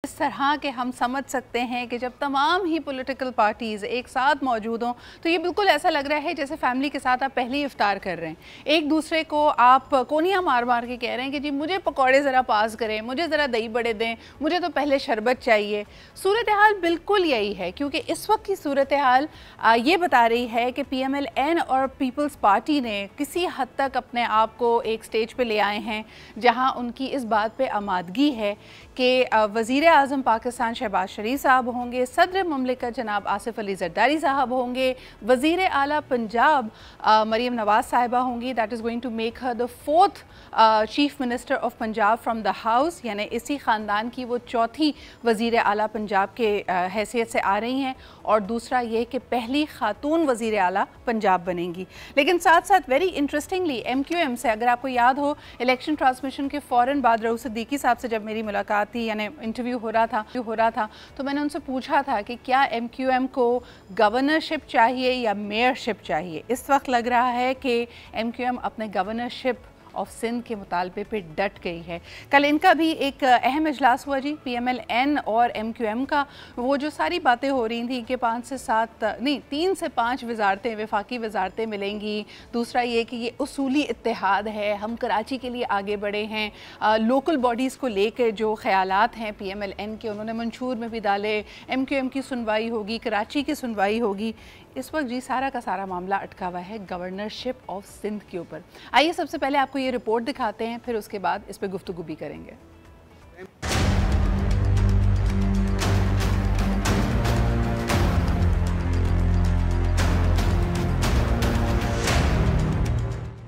इस तरह के हम समझ सकते हैं कि जब तमाम ही पॉलिटिकल पार्टीज़ एक साथ मौजूद हों तो ये बिल्कुल ऐसा लग रहा है जैसे फैमिली के साथ आप पहले ही इफ्तार कर रहे हैं। एक दूसरे को आप कोनियाँ मार मार के कह रहे हैं कि जी मुझे पकौड़े ज़रा पास करें, मुझे ज़रा दही बड़े दें, मुझे तो पहले शरबत चाहिए। सूरत हाल बिल्कुल यही है, क्योंकि इस वक्त की सूरत हाल ये बता रही है कि PMLN और पीपल्स पार्टी ने किसी हद तक अपने आप को एक स्टेज पर ले आए हैं जहाँ उनकी इस बात पर आमादगी है कि वज़ीर आज़म पाकिस्तान शहबाज शरीफ साहब होंगे, सदर ममलिकत जनाब आसिफ अली ज़रदारी साहब होंगे, वज़ीर आला पंजाब मरीम नवाज़ साहिबा होंगी। That is going to make her the 4th chief minister of Punjab from the house, यानी इसी ख़ानदान की वो चौथी वज़ीर आला पंजाब के हैसियत से आ रही हैं। और दूसरा ये कि पहली ख़ातून वज़ीर आला पंजाब बनेंगी। लेकिन साथ साथ वेरी इंटरेस्टिंगली MQM से, अगर आपको याद हो, इलेक्शन ट्रांसमिशन के फ़ौरन बाद रऊफ़ सिद्दीकी साहब से जब मेरी मुलाकात थी, यानी इंटरव्यू हो रहा था तो मैंने उनसे पूछा था कि क्या MQM को गवर्नरशिप चाहिए या मेयरशिप चाहिए। इस वक्त लग रहा है कि MQM अपने गवर्नरशिप ऑफ सिंध के मुतालबे पे डट गई है। कल इनका भी एक अहम इजलास हुआ जी, PMLN और MQM का। वो जो सारी बातें हो रही थी कि 3 से 5 वजारतें, वफाकी वजारतें मिलेंगी। दूसरा ये कि ये उसूली इत्तेहाद है, हम कराची के लिए आगे बढ़े हैं। लोकल बॉडीज़ को लेकर जो ख्यालात हैं PMLN के, उन्होंने मंशूर में भी डाले। MQM की सुनवाई होगी, कराची की सुनवाई होगी। इस वक्त जी सारा का सारा मामला अटका हुआ है गवर्नरशिप ऑफ सिंध के ऊपर। आइए सबसे पहले आपको ये रिपोर्ट दिखाते हैं, फिर उसके बाद इस पर गुफ्तगू भी करेंगे।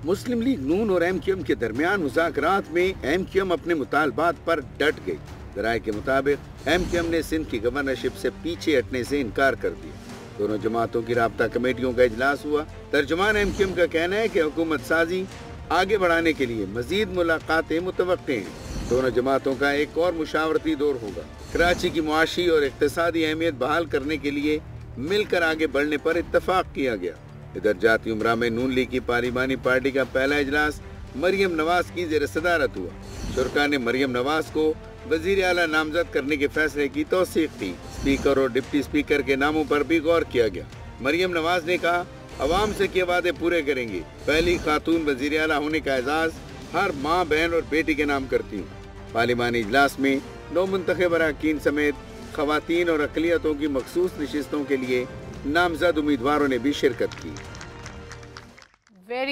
मुस्लिम लीग नून और MQM के दरमियान मुज़ाकरात में MQM अपने मुतालबात पर डट गई। ज़राए के मुताबिक MQM ने सिंध की गवर्नरशिप से पीछे हटने से इनकार कर दिया। दोनों जमातों की राब्ता कमेटियों का इजलास हुआ। तर्जुमान MQM का कहना है कि हुकूमत साजी आगे बढ़ाने के लिए मजीद मुलाकातें मुतवक्के हैं। दोनों जमातों का एक और मुशावरती दौर होगा। कराची की मुआशी और इक्तिसादी अहमियत बहाल करने के लिए मिलकर आगे बढ़ने पर इत्तफाक किया गया। इधर जाती उमरा में नून लीग की पार्लिमानी पार्टी का पहला इजलास मरियम नवाज की ज़ेर सदारत हुआ। शुरका ने मरियम नवाज को वजीर आला नामजद करने के फैसले की तौसीक की। स्पीकर और डिप्टी स्पीकर के नामों पर भी गौर किया गया। मरियम नवाज ने कहा, अवाम से किए वादे पूरे करेंगे। पहली खातून वजीर आला होने का एजाज हर माँ, बहन और बेटी के नाम करती हूँ। पार्लिमानी इजलास में नौ मुंतखब अरकान समेत खवातीन और अक़लियतों की मखसूस नशिस्तों के लिए नामजद उम्मीदवारों ने भी शिरकत की।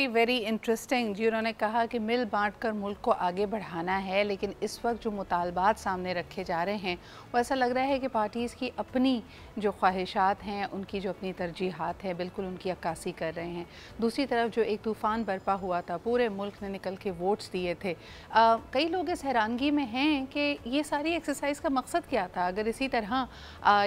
वेरी इंटरेस्टिंग जी। उन्होंने कहा कि मिल बांट कर मुल्क को आगे बढ़ाना है, लेकिन इस वक्त जो मुतालबात सामने रखे जा रहे हैं वो ऐसा लग रहा है कि पार्टीज़ की अपनी जो ख्वाहिशात हैं, उनकी जो अपनी तरजीहात हैं, बिल्कुल उनकी अक्कासी कर रहे हैं। दूसरी तरफ जो एक तूफ़ान बरपा हुआ था, पूरे मुल्क ने निकल के वोट्स दिए थे। कई लोग इस हैरानगी में हैं कि ये सारी एक्सरसाइज का मकसद क्या था। अगर इसी तरह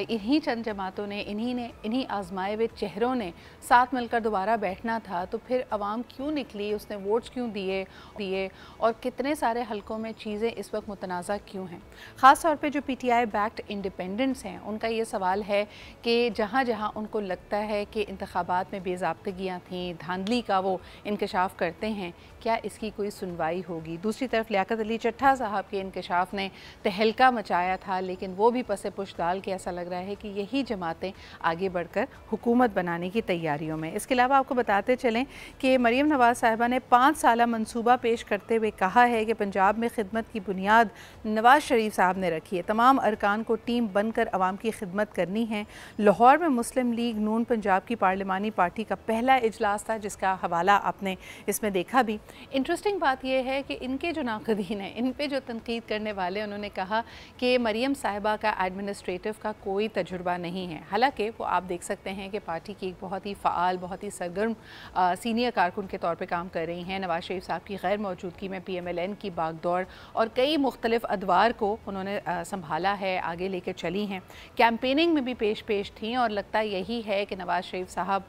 इन्हीं चंद जमातों ने, इन्हीं आजमाए हुए चेहरों ने साथ मिलकर दोबारा बैठना था, तो फिर आवाम क्यों निकली, उसने वोट्स क्यों दिए और कितने सारे हलकों में चीज़ें इस वक्त मुतनाज़ा क्यों हैं। ख़ास तौर पे जो PTI बैक्ड इंडिपेंडेंट्स हैं, उनका ये सवाल है कि जहाँ जहाँ उनको लगता है कि इंतखाबात में बेज़ाब्तगियाँ थीं, धांधली का वो इंकशाफ करते हैं, क्या इसकी कोई सुनवाई होगी। दूसरी तरफ लियाकत अली चट्ठा साहब के इंकशाफ ने तहलका मचाया था, लेकिन वो भी पसे पुश डाल के ऐसा लग रहा है कि यही जमातें आगे बढ़कर हुकूमत बनाने की तैयारियों में। इसके अलावा आपको बताते चलें कि मरीम नवाज़ साहिबा ने 5 साला मंसूबा पेश करते हुए कहा है कि पंजाब में खिदमत की बुनियाद नवाज़ शरीफ साहब ने रखी है। तमाम अरकान को टीम बनकर आवाम की खिदमत करनी है। लाहौर में मुस्लिम लीग नून पंजाब की पार्लिमानी पार्टी का पहला इजलास था, जिसका हवाला आपने इसमें देखा भी। इंटरेस्टिंग बात यह है कि इनके जो नाक़दीन हैं, इन पे जो तनकीद करने वाले, उन्होंने कहा कि मरीम साहिबा का एडमिनिस्ट्रेटिव का कोई तजुर्बा नहीं है। हालांकि वो आप देख सकते हैं कि पार्टी की एक बहुत ही फ़ाल, बहुत ही सरगर्म सीनियर कारकुन के तौर पे काम कर रही हैं। नवाज़ शरीफ साहब की गैर मौजूदगी में PMLN की बागदौड़ और कई मुख्तलिफ अदवार को उन्होंने संभाला है, आगे लेकर चली हैं। कैंपेनिंग में भी पेश थी और लगता यही है कि नवाज़ शरीफ साहब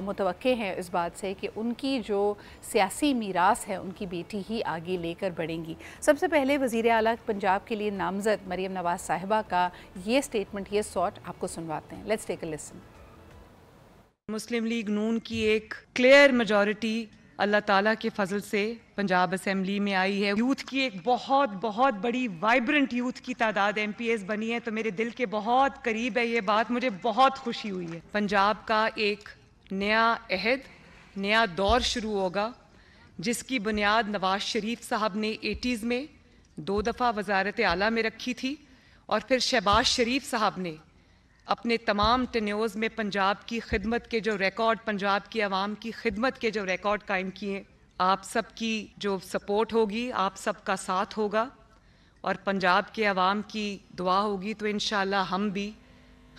मुतवक्के हैं इस बात से कि उनकी जो सियासी मीरास है, उनकी बेटी ही आगे लेकर बढ़ेंगी। सबसे पहले वज़ीर आला पंजाब के लिए नामज़द मरीम नवाज़ साहिबा का ये स्टेटमेंट, ये सॉट आपको सुनवाते हैं। Let's take a listen. Muslim League Noon की एक क्लियर मेजॉरिटी अल्लाह ताला के फजल से पंजाब असेंबली में आई है। यूथ की एक बहुत बहुत बड़ी वाइब्रेंट यूथ की तादाद MPs बनी है, तो मेरे दिल के बहुत करीब है ये बात, मुझे बहुत खुशी हुई है। पंजाब का एक नया अहद, नया दौर शुरू होगा, जिसकी बुनियाद नवाज शरीफ साहब ने 80s में 2 दफ़ा वज़ारत आला में रखी थी, और फिर शहबाज शरीफ साहब ने अपने तमाम टेन्योर्स में पंजाब की खिदमत के जो रिकॉर्ड, पंजाब की आवाम की खिदमत के जो रिकॉर्ड कायम किए। आप सब की जो सपोर्ट होगी, आप सब का साथ होगा और पंजाब के आवाम की दुआ होगी, तो इंशाअल्लाह हम भी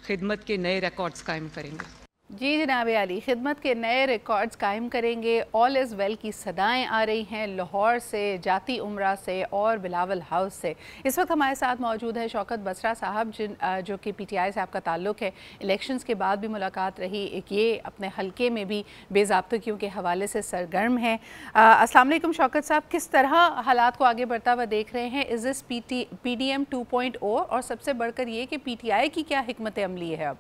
खिदमत के नए रिकॉर्ड्स कायम करेंगे। जी जनाब अली, खिदमत के नए रिकॉर्ड्स कायम करेंगे। ऑल इज़ वेल की सदाएं आ रही हैं लाहौर से, जाती उम्रा से और बिलावल हाउस से। इस वक्त हमारे साथ मौजूद है शौकत बसरा साहब, जो कि PTI से आपका ताल्लुक़ है। इलेक्शंस के बाद भी मुलाकात रही, एक ये अपने हलके में भी बेज़ाब्तगियों के हवाले से सरगर्म है। अस्सलाम वालेकुम शौकत साहब, किस तरह हालात को आगे बढ़ता हुआ देख रहे हैं? इज़ दिस PDM 2.0, और सबसे बढ़कर ये कि PTI की क्या हिकमत अमली है अब?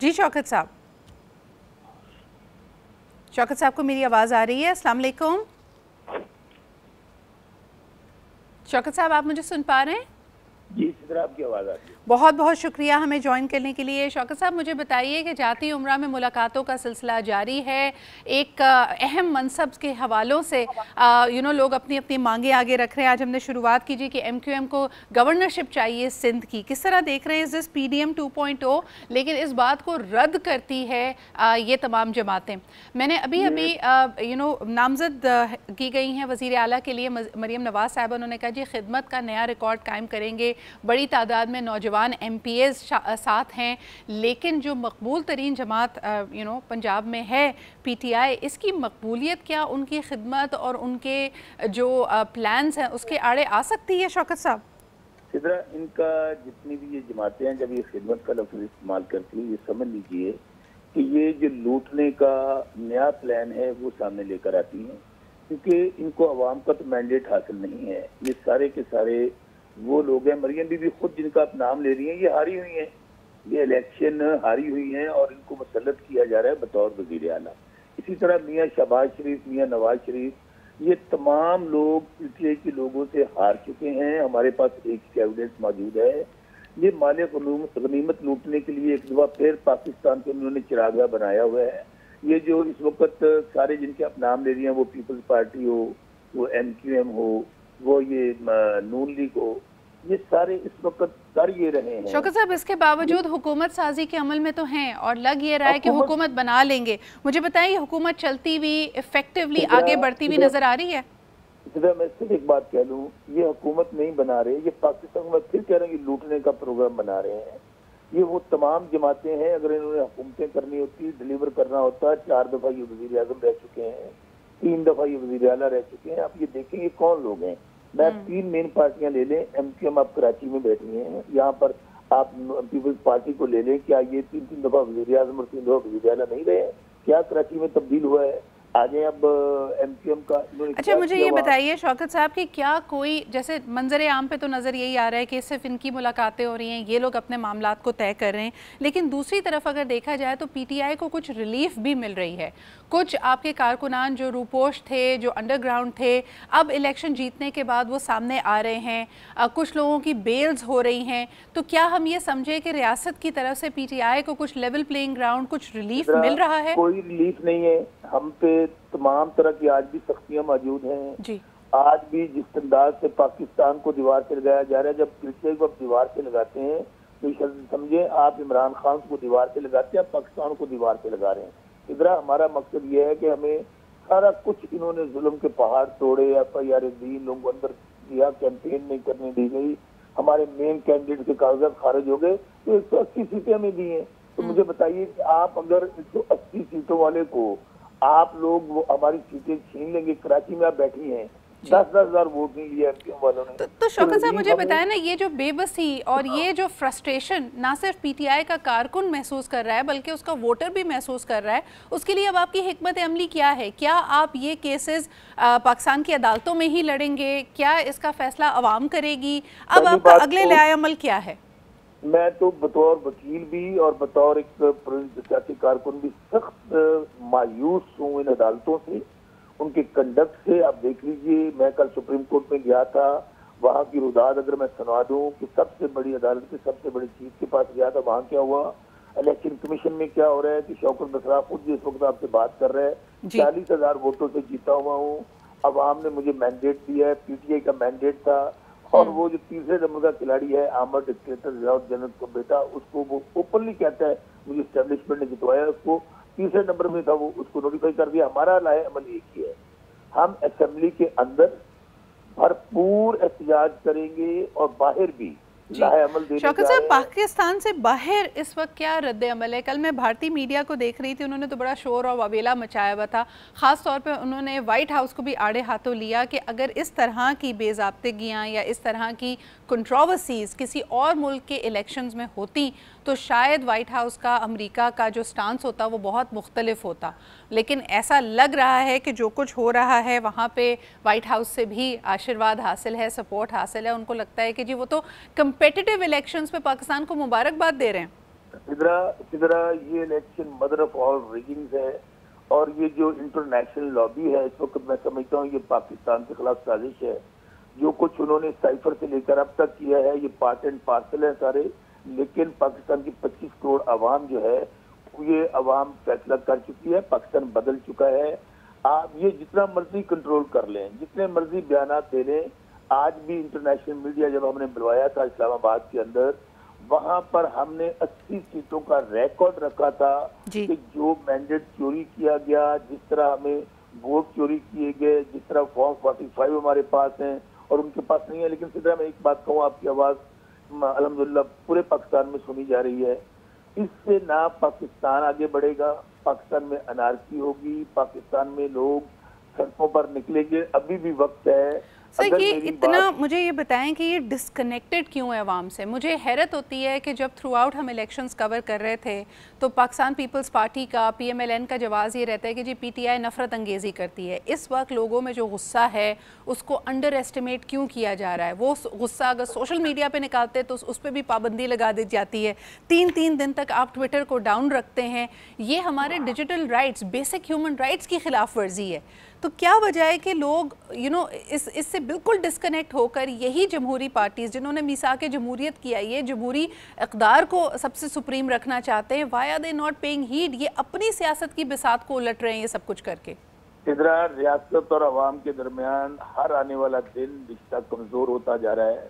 जी शौकत साहब, शौकत साहब को मेरी आवाज़ आ रही है? अस्सलाम वालेकुम शौकत साहब, आप मुझे सुन पा रहे हैं? जी सिद्रा, आपकी आवाज़ आ रही है। बहुत बहुत शुक्रिया हमें ज्वाइन करने के लिए। शौकत साहब, मुझे बताइए कि जाती उम्रा में मुलाकातों का सिलसिला जारी है। एक अहम मनसब के हवालों से लोग अपनी अपनी मांगे आगे रख रहे हैं। आज हमने शुरुआत की कि MQM को गवर्नरशिप चाहिए सिंध की। किस तरह देख रहे हैं इस PDM 2.0, लेकिन इस बात को रद्द करती है ये तमाम जमातें। मैंने अभी नामजद की गई हैं वज़ीर आला के लिए मरीम नवाज़ साहब। उन्होंने कहा जी खिदमत का नया रिकॉर्ड कायम करेंगे, बड़ी तादाद में नौजवान MPs साथ हैं, लेकिन जो मकबूल तरीन जमात पंजाब में है PTI, इसकी मकबूलियत क्या उनकी खिदमत और उनके जो प्लान्स हैं उसके आड़े आ सकती है? शौकत साहब, सिद्रा, इनका जितनी भी ये जमातें हैं, जब ये खिदमत का लफ्ज़ इस्तेमाल करती है, ये समझ लीजिए कि ये जो लूटने का नया प्लान है वो सामने लेकर आती हैं, क्योंकि इनको अवाम का तो मैंडेट हासिल नहीं है। ये सारे के सारे वो लोग हैं, मरियम बीबी खुद जिनका आप नाम ले रही हैं, ये हारी हुई हैं, ये इलेक्शन हारी हुई हैं और इनको मुसल्लत किया जा रहा है बतौर वज़ीर आला। इसी तरह मियाँ शहबाज शरीफ, मियाँ नवाज शरीफ, ये तमाम लोग PTI के लोगों से हार चुके हैं। हमारे पास एक एविडेंस मौजूद है। ये माले गनीमत लूटने के लिए एक दफा फिर पाकिस्तान को उन्होंने चिरागा बनाया हुआ है। ये जो इस वक्त सारे जिनके आप नाम ले रही हैं, वो पीपल्स पार्टी हो, वो MQM हो, वो ये नून लीग हो, ये सारे इस वक्त कर ये रहे हैं। शौकत साहब, इसके बावजूद हुकूमत साजी के अमल में तो हैं और लग ये रहा है कि हुकूमत बना लेंगे। मुझे बताइए, हुकूमत चलती हुई इफेक्टिवली आगे बढ़ती हुई नजर आ रही है? मैं सिर्फ एक बात कह लूँ, ये हुकूमत नहीं बना रहे, ये पाकिस्तान में फिर कह रहे हैं कि लूटने का प्रोग्राम बना रहे हैं। ये वो तमाम जमातें हैं, अगर इन्होंने हुकूमतें करनी होती, डिलीवर करना होता, 4 दफा ये वज़ीर आज़म रह चुके हैं, 3 दफा ये वज़ीर आला रह चुके हैं। आप ये देखें ये कौन लोग हैं। मैं 3 मेन पार्टियां ले लें, MQM आप कराची में बैठी हैं, यहाँ पर आप पीपल्स पार्टी को ले लें, क्या ये 3 दफा वज़ीर आज़म और 3 दफा वज़ीर आला नहीं रहे? क्या कराची में तब्दील हुआ है? आगे अब MQM का। अच्छा, मुझे ये बताइए शौकत साहब कि क्या कोई, जैसे मंजर आम पे तो नज़र यही आ रहा है कि सिर्फ इनकी मुलाकातें हो रही हैं, ये लोग अपने मामलात को तय कर रहे हैं, लेकिन दूसरी तरफ अगर देखा जाए तो PTI को कुछ रिलीफ भी मिल रही है। कुछ आपके कारकुनान जो रूपोश थे, जो अंडरग्राउंड थे, अब इलेक्शन जीतने के बाद वो सामने आ रहे हैं, कुछ लोगों की बेल्स हो रही हैं। तो क्या हम ये समझे कि रियासत की तरफ से PTI को कुछ लेवल प्लेइंग ग्राउंड, कुछ रिलीफ मिल रहा है? कोई रिलीफ नहीं है। हम पे तमाम तरह की आज भी सख्तियां मौजूद हैं जी। आज भी जिस अंदाज से पाकिस्तान को दीवार से लगाया जा रहा है, जब PTI को आप दीवार से लगाते हैं तो समझे आप इमरान खान को दीवार से लगाते हैं, आप पाकिस्तान को दीवार से लगा रहे हैं। इधर हमारा मकसद ये है कि हमें सारा कुछ, इन्होंने जुल्म के पहाड़ तोड़े, FIR दी, लोगों को अंदर दिया, कैंपेन नहीं करने दी गई, हमारे मेन कैंडिडेट के कागजात खारिज हो गए, तो 180 सीटें हमें दी हैं। तो मुझे बताइए कि आप अगर 180 सीटों वाले को आप लोग वो हमारी सीटें छीन लेंगे। कराची में आप बैठी हैं, 10-10 हजार वोट नहीं लिया MQM वालों ने। तो शौकत साहब, मुझे बताया ना, ये जो बेबसी और ये जो फ्रस्ट्रेशन ना सिर्फ PTI का कारकुन महसूस कर रहा है बल्कि उसका वोटर भी महसूस कर रहा है, उसके लिए अब आपकी हिकमत अमली क्या है? क्या आप ये केसेस पाकिस्तान की अदालतों में ही लड़ेंगे? क्या इसका फैसला अवाम करेगी? अब आपका अगले लाए अमल क्या है? मैं तो बतौर वकील भी और बतौर एक सियासी कारकुन भी सख्त मायूस हूँ इन अदालतों से, उनके कंडक्ट से। आप देख लीजिए, मैं कल सुप्रीम कोर्ट में गया था, वहाँ की रुदाद अगर मैं सुना दूं कि सबसे बड़ी अदालत के सबसे बड़ी चीफ के पास गया था, वहाँ क्या हुआ, इलेक्शन कमीशन में क्या हो रहा है कि शौकत बसरा खुद जिस वक्त आपसे बात कर रहे हैं 40,000 वोटों से जीता हुआ हूँ, अवाम ने मुझे मैंडेट दिया है, पीटीआई का मैंडेट था, और वो जो तीसरे नंबर का खिलाड़ी है आमर डिक्टेटर रियाज जन्नत को बेटा, उसको वो ओपनली कहता है मुझे एस्टेब्लिशमेंट ने जितवाया, उसको तीसरे नंबर में था, वो उसको नोटिफाई कर दिया। हमारा लाए अमल एक ही है, हम असेंबली के अंदर भरपूर एहतजाज करेंगे और बाहर भी अमल देने। शौकत साहब, पाकिस्तान से बाहर इस वक्त क्या रद्द अमल है? कल मैं भारतीय मीडिया को देख रही थी, उन्होंने तो बड़ा शोर और वबेला मचाया हुआ था। ख़ास तौर पे उन्होंने वाइट हाउस को भी आड़े हाथों लिया कि अगर इस तरह की बेज़ाब्तगियाँ या इस तरह की कंट्रोवर्सीज़ किसी और मुल्क के इलेक्शंस में होती तो शायद वाइट हाउस का, अमेरिका का जो स्टांस होता वो बहुत मुख्तलिफ होता। लेकिन ऐसा लग रहा है कि जो कुछ हो रहा है वहाँ पे वाइट हाउस से भी आशीर्वाद हासिल है, सपोर्ट हासिल है। उनको लगता है कि जी वो तो कम्पिटिटिव इलेक्शंस में पाकिस्तान को मुबारकबाद दे रहे हैं। सिदरा ये इलेक्शन मदर ऑफ ऑल रिगिंग्स है, और ये जो इंटरनेशनल लॉबी है इस वक्त मैं समझता हूँ ये पाकिस्तान के खिलाफ साजिश है। जो कुछ उन्होंने साइफर से लेकर अब तक किया है ये पार्ट एंड पार्सल है सारे, लेकिन पाकिस्तान की 25 करोड़ आवाम जो है ये आवाम फैसला कर चुकी है, पाकिस्तान बदल चुका है। आप ये जितना मर्जी कंट्रोल कर लें, जितने मर्जी बयान दे लें, आज भी इंटरनेशनल मीडिया जब हमने बुलवाया था इस्लामाबाद के अंदर, वहां पर हमने 80 सीटों का रिकॉर्ड रखा था कि जो मैंडेट चोरी किया गया, जिस तरह हमें वोट चोरी किए गए, जिस तरह फॉर्म 45 हमारे पास हैं और उनके पास नहीं है। लेकिन सीधा मैं एक बात कहूँ, आपकी आवाज अल्हम्दुलिल्लाह पूरे पाकिस्तान में सुनी जा रही है। इससे ना पाकिस्तान आगे बढ़ेगा, पाकिस्तान में अनारकी होगी, पाकिस्तान में लोग सड़कों पर निकलेंगे। अभी भी वक्त है। सर ये इतना मुझे ये बताएं कि ये डिस्कनेक्टेड क्यों है आवाम से? मुझे हैरत होती है कि जब थ्रू आउट हम इलेक्शंस कवर कर रहे थे तो पाकिस्तान पीपल्स पार्टी का, PMLN का जवाब ये रहता है कि जी PTI नफरत अंगेज़ी करती है। इस वक्त लोगों में जो गुस्सा है उसको अंडर एस्टिमेट क्यों किया जा रहा है? वो गुस्सा अगर सोशल मीडिया पे निकालते तो उस पर भी पाबंदी लगा दी जाती है। 3-3 दिन तक आप ट्विटर को डाउन रखते हैं। ये हमारे digital rights, basic human rights की खिलाफ वर्जी है। तो क्या वजह है कि लोग इससे बिल्कुल डिस्कनेक्ट होकर यही जमहूरी पार्टीज जिन्होंने मीसाक जमहूरियत किया, ये जमहूरी इक़्तिदार को सबसे सुप्रीम रखना चाहते हैं, why are they not paying heed? ये अपनी सियासत की बिसात को उलट रहे हैं ये सब कुछ करके। इधर रियासत और अवाम के दरमियान हर आने वाला दिन रिश्ता कमजोर होता जा रहा है।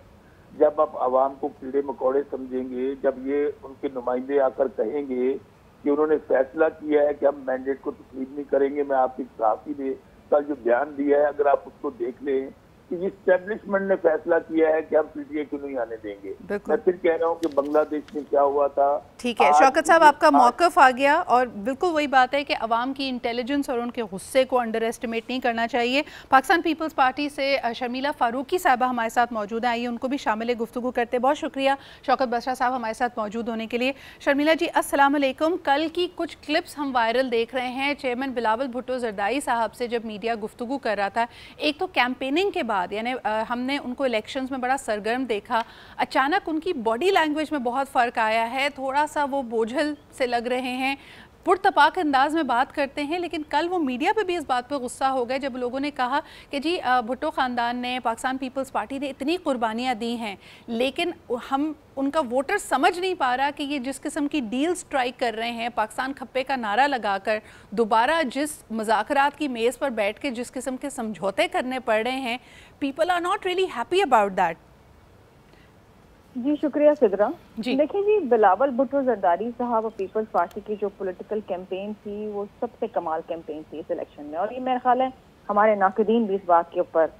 जब आप अवाम को कीड़े मकोड़े समझेंगे, जब ये उनके नुमाइंदे आकर कहेंगे कि उन्होंने फैसला किया है कि हम मैंडेट को तस्लीम नहीं करेंगे, मैं आपकी सहाफ़ी ने कल जो बयान दिया है अगर आप उसको देख लें कि इस्टेब्लिशमेंट ने फैसला किया है कि हम PTI को नहीं आने देंगे। मैं फिर कह रहा हूँ कि बांग्लादेश में क्या हुआ था। ठीक है शौकत साहब, आपका मौक़िफ़ आ गया और बिल्कुल वही बात है कि अवाम की इंटेलिजेंस और उनके गुस्से को अंडर एस्टिमेट नहीं करना चाहिए। पाकिस्तान पीपल्स पार्टी से शर्मिला फारूकी साहबा हमारे साथ मौजूद हैं, आइए उनको भी शामिल गुफ्तगू करते। बहुत शुक्रिया शौकत बसरा साहब हमारे साथ मौजूद होने के लिए। शर्मिला जी अस्सलाम वालेकुम। कल की कुछ क्लिप्स हम वायरल देख रहे हैं चेयरमैन बिलावल भुट्टो ज़रदारी साहब से जब मीडिया गुफ्तगू कर रहा था। एक तो कैंपेनिंग के बाद यानी हमने उनको इलेक्शंस में बड़ा सरगर्म देखा, अचानक उनकी बॉडी लैंग्वेज में बहुत फ़र्क आया है, थोड़ा सा वो बोझल से लग रहे हैं, पुरतपाक अंदाज में बात करते हैं। लेकिन कल वो मीडिया पे भी इस बात पे गुस्सा हो गए जब लोगों ने कहा कि जी भुट्टो ख़ानदान ने, पाकिस्तान पीपल्स पार्टी ने इतनी कुर्बानियाँ दी हैं, लेकिन हम उनका वोटर समझ नहीं पा रहा कि ये जिस किस्म की डील स्ट्राइक कर रहे हैं, पाकिस्तान खप्पे का नारा लगाकर दोबारा जिस मुज़ाकरात की मेज़ पर बैठ के जिस किस्म के समझौते करने पड़ रहे हैं, people are not really happy about that. जी शुक्रिया सिदरा। देखिए जी, बिलावल भुट्टो ज़रदारी साहब और पीपल्स पार्टी की जो पॉलिटिकल कैंपेन थी वो सबसे कमाल कैंपेन थी इस इलेक्शन में, और ये मेरा ख्याल है हमारे नाक़दीन भी इस बात के ऊपर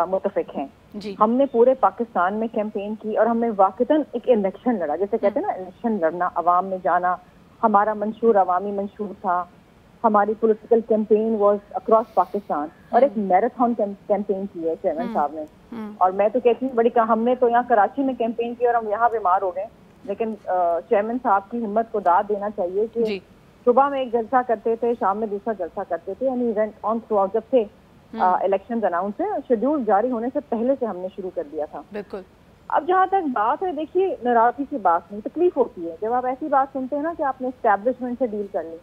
मुतफिक हैं। हमने पूरे पाकिस्तान में कैंपेन की और हमने वाक़तन एक इलेक्शन लड़ा, जैसे कहते हैं ना इलेक्शन लड़ना, अवाम में जाना, हमारा मंशूर अवामी मंशूर था। हमारी political campaign was across Pakistan और एक मैराथन कैंपेन की है चेयरमैन साहब ने। और मैं तो कहती हूँ बड़ी हमने तो यहाँ कराची में कैंपेन की और हम यहाँ बीमार हो गए, लेकिन चेयरमैन साहब की हिम्मत को दाद देना चाहिए कि सुबह में एक जलसा करते थे, शाम में दूसरा जलसा करते थे, यानी इवेंट ऑन थ्रू आउट। जब से इलेक्शन अनाउंस है, शेड्यूल जारी होने से पहले से हमने शुरू कर दिया था। बिल्कुल। अब जहाँ तक बात है, देखिए नाराजगी की बात नहीं, तकलीफ होती है जब आप ऐसी बात सुनते हैं ना कि आपने एस्टेब्लिशमेंट से डील कर ली,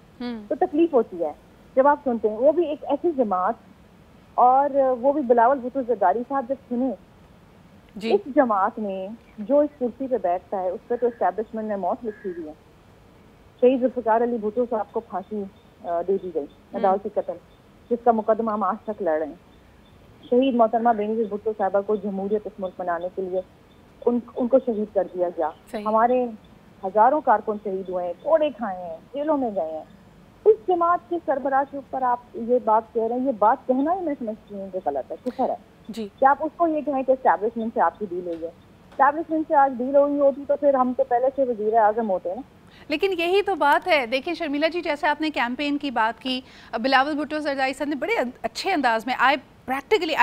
तो तकलीफ होती है जब आप सुनते हैं, वो भी एक ऐसी जमात, और वो भी बिलावल भुट्टो जरदारी साहब जब सुने जी। इस जमात में जो इस कुर्सी पे बैठता है उस पर तो एस्टेब्लिशमेंट ने मौत लिखी हुई है। शहीद जुल्फ़िकार अली भुट्टो साहब को फांसी दे दी गई, अदालती कत्ल, जिसका मुकदमा हम आज तक लड़ रहे हैं। शहीद मोहतरमा बेनज़ीर भुट्टो साहबा को जमहूरियत इस मुल्क बनाने के लिए उनको शहीद कर दिया गया। हमारे हजारों कारकुन शहीद हुए हैं, कोड़े खाए हैं, जेलों में गए हैं। इस जमात के सरबराह के ऊपर आप ये बात कह रहे हैं, ये बात कहना ही मैं समझती हूँ कि गलत है, किफर है जी। क्या आप उसको ये कहें कि एस्टैब्लिशमेंट से आपकी डील हुई है? एस्टैब्लिशमेंट से आज डील हुई होती तो फिर हम तो पहले से वज़ीर आज़म होते ना। लेकिन यही तो बात है। देखिए शर्मिला जी, जैसे आपने कैंपेन की बात की, बिलावल भुट्टो जरदारी साहब ने बड़े अच्छे अंदाज में, I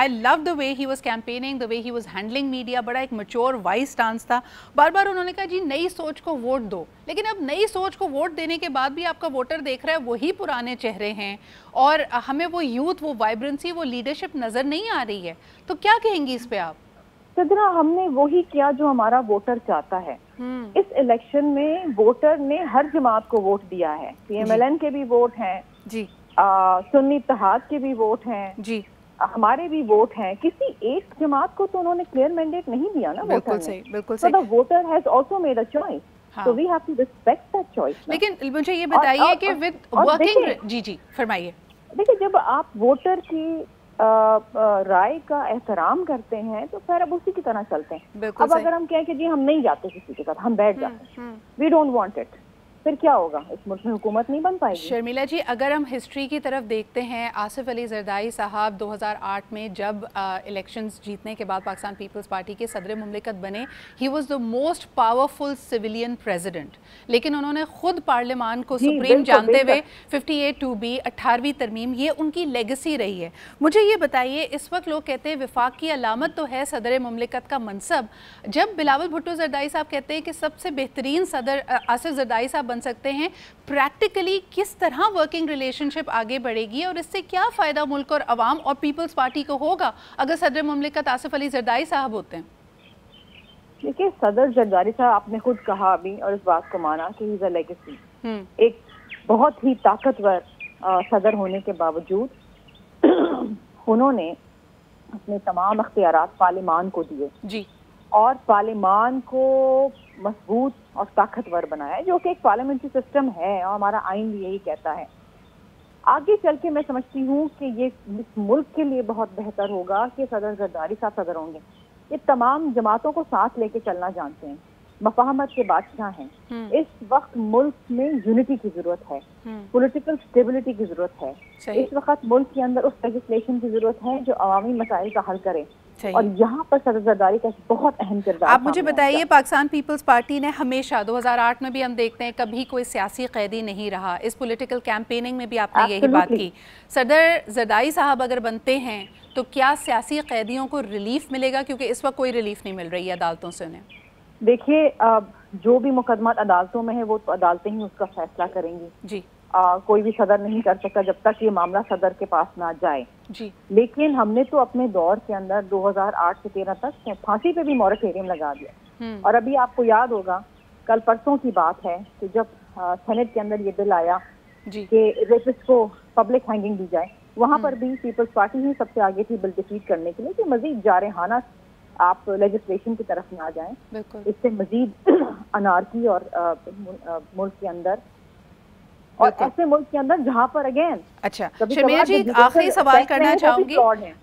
love the way he was campaigning, the way he was handling media, बड़ा एक मैच्योर वाइज स्टांस था। बार बार उन्होंने कहा जी नई सोच को वोट दो, लेकिन अब नई सोच को वोट देने के बाद भी आपका वोटर देख रहा है वही पुराने चेहरे हैं, और हमें वो यूथ, वो वाइब्रेंसी, वो लीडरशिप नज़र नहीं आ रही है। तो क्या कहेंगी इस पे आप? सिद्रा, हमने वही किया जो हमारा वोटर चाहता है। इस इलेक्शन में वोटर ने हर जमात को वोट दिया है। PMLN के भी वोट हैं जी, सुन्नी इत्तेहाद के भी वोट हैं जी, हमारे भी वोट हैं। किसी एक जमात को तो उन्होंने क्लियर मैंडेट नहीं दिया ना। बिल्कुल सही, बिल्कुल सही। So the voter has also made a choice. हाँ. So we have to respect that choice. लेकिन मुझे ये बताइए कि विद वर्किंग, जी फरमाइए। देखिए, जब आप वोटर की राय का एहतराम करते हैं तो फिर अब उसी की तरह चलते हैं। अब अगर हम कहें कि जी हम नहीं जाते किसी के साथ, हम बैठ जाते हैं, वी डोंट वांट इट, फिर क्या होगा? इस मुल्क में हुकूमत नहीं बन पाएगी। शर्मिला जी, अगर हम हिस्ट्री की तरफ देखते हैं, आसिफ अली जरदारी साहब 2008 में जब इलेक्शंस जीतने के बाद पाकिस्तान पीपल्स पार्टी के सदर मुमलिकत बने, he was the most powerful civilian president, लेकिन उन्होंने खुद पार्लियामान को सुप्रीम जानते हुए 58(2)B 18वीं तरमीम, ये उनकी लेगेसी रही है। मुझे ये बताइए, इस वक्त लोग कहते हैं विफाक की अलामत तो है सदर मुमलिकत का मनसब, जब बिलावल भुट्टो जरदारी साहब कहते हैं कि सबसे बेहतरीन सदर आसिफ जरदारी साहब बन सकते हैं, प्रैक्टिकली किस तरह वर्किंग रिलेशनशिप आगे बढ़ेगी और इससे क्या फ़ायदा मुल्क और अवाम और पीपल्स पार्टी को होगा अगर सदर मुमलिकत आसिफ अली जरदारी साहब होते हैं? देखिए, सदर जरदारी साहब, आपने खुद कहा अभी और इस बात को माना कि ही इज अ लेगेसी, एक बहुत ही ताकतवर सदर होने के बावजूद उन्होंने अपने तमाम अख्तियारात पार्लियामान को दिए जी, और पार्लियामान को मजबूत और ताकतवर बनाया, जो कि एक पार्लियामेंट्री सिस्टम है और हमारा आइन भी यही कहता है। आगे चल के मैं समझती हूँ कि ये इस मुल्क के लिए बहुत बेहतर होगा कि सदर जरदारी साहब सदर होंगे। ये तमाम जमातों को साथ लेके चलना जानते हैं, मफाहमत के बादशाह हैं। इस वक्त मुल्क में यूनिटी की जरूरत है, पॉलिटिकल स्टेबिलिटी की जरूरत है। इस वक्त मुल्क के अंदर उस लेजिस्लेशन की जरूरत है जो अवामी मसाइल का हल करे, और यहाँ पर सदर जरदारी का बहुत अहम किरदार। आप मुझे बताइए, पाकिस्तान पीपल्स पार्टी ने हमेशा 2008 में भी हम देखते हैं कभी कोई सियासी कैदी नहीं रहा, इस पॉलिटिकल कैंपेनिंग में भी आपने यही बात की। सदर जरदारी साहब अगर बनते हैं तो क्या सियासी कैदियों को रिलीफ मिलेगा? क्योंकि इस वक्त कोई रिलीफ नहीं मिल रही है अदालतों से उन्हें। देखिए, जो भी मुकदमा अदालतों में है वो तो अदालतें ही उसका फैसला करेंगी जी। कोई भी सदर नहीं कर सकता जब तक ये मामला सदर के पास ना जाए जी। लेकिन हमने तो अपने दौर के अंदर 2008 से 13 तक फांसी पे भी मॉरेटोरियम लगा दिया। और अभी आपको याद होगा, कल परसों की बात है कि जब सेनेट के अंदर ये बिल आया कि रेपिस्ट को पब्लिक हैंगिंग दी जाए, वहाँ पर भी पीपल्स पार्टी ही सबसे आगे थी बिल डिफीट करने के लिए कि मजीद जारहाना आप लेजिस्लेशन की तरफ ना जाएं, इससे मजीद अनारकी और मुल्क के अंदर, और ऐसे मुल्क के अंदर जहाँ पर अगेन। अच्छा शर्मिला जी, आखिरी सवाल करना चाहूंगी,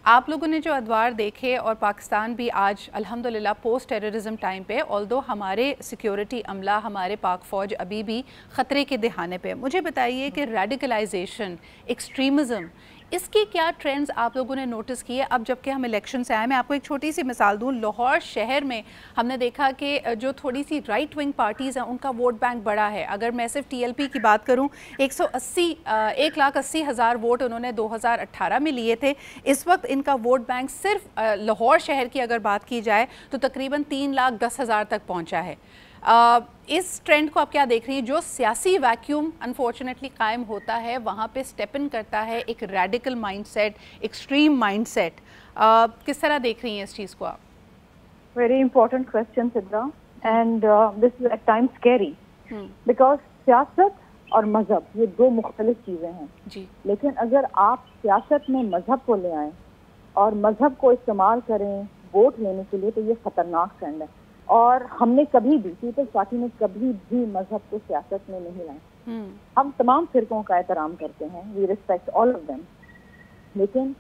आप लोगों ने जो अदवार देखे और पाकिस्तान भी आज अल्हम्दुलिल्लाह पोस्ट टेररिज्म टाइम पे, ऑल्दो हमारे सिक्योरिटी अमला, हमारे पाक फौज अभी भी ख़तरे के दहाने पे, मुझे बताइए कि रेडिकलाइजेशन, एक्सट्रीमिज़म, इसकी क्या ट्रेंड्स आप लोगों ने नोटिस किए अब जबकि हम इलेक्शन से आए? मैं आपको एक छोटी सी मिसाल दूं, लाहौर शहर में हमने देखा कि जो थोड़ी सी राइट विंग पार्टीज़ हैं उनका वोट बैंक बड़ा है। अगर मैं सिर्फ TLP की बात करूं, 1,80,000 वोट उन्होंने 2018 में लिए थे। इस वक्त इनका वोट बैंक सिर्फ लाहौर शहर की अगर बात की जाए तो तकरीबन 3,10,000 तक पहुँचा है। इस ट्रेंड को आप क्या देख रही हैं? जो सियासी वैक्यूम अनफॉर्चुनेटली कायम होता है, वहाँ पे स्टेप इन करता है एक रेडिकल माइंडसेट, एक्सट्रीम माइंडसेट, किस तरह देख रही हैं इस चीज़ को आप? Very important question, Sidra, and this is at times scary because सियासत और मजहब ये दो मुख्तलिफ चीजें हैं जी। लेकिन अगर आप सियासत में मजहब को ले आए और मजहब को इस्तेमाल करें वोट लेने के लिए, तो ये खतरनाक ट्रेंड है। और हमने कभी भी, पीपल्स पार्टी ने कभी भी मजहब को सियासत में नहीं लाए। हम तमाम फिरकों का एहतराम करते हैं, we respect all of them, लेकिन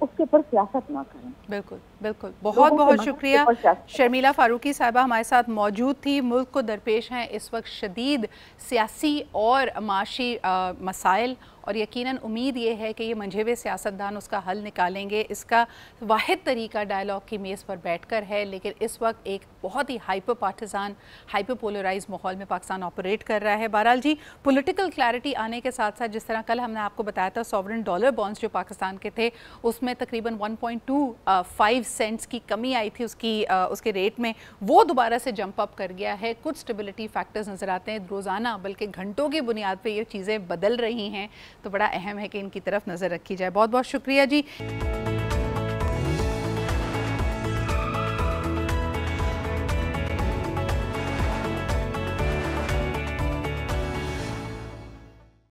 उसके ऊपर सियासत ना करें। बिल्कुल बिल्कुल, बहुत बहुत शुक्रिया। शर्मिला फारूकी साहिबा हमारे साथ मौजूद थी। मुल्क को दरपेश हैं इस वक्त शदीद सियासी और माशी मसाइल, और यकीनन उम्मीद ये है कि ये मंझे हुए सियासतदान उसका हल निकालेंगे। इसका वाहिद तरीका डायलॉग की मेज़ पर बैठकर है, लेकिन इस वक्त एक बहुत ही हाइपर पार्टिजान, हाइपर पोलराइज माहौल में पाकिस्तान ऑपरेट कर रहा है। बहरहाल जी, पॉलिटिकल क्लैरिटी आने के साथ साथ, जिस तरह कल हमने आपको बताया था सॉवरेन डॉलर बॉन्ड्स जो पाकिस्तान के थे उसमें तकरीबन 1.25 सेंट्स की कमी आई थी उसके रेट में, वो दोबारा से जंप अप कर गया है। कुछ स्टेबिलिटी फैक्टर्स नज़र आते हैं रोज़ाना बल्कि घंटों की बुनियाद पर ये चीज़ें बदल रही हैं, तो बड़ा अहम है कि इनकी तरफ नज़र रखी जाए। बहुत बहुत शुक्रिया जी।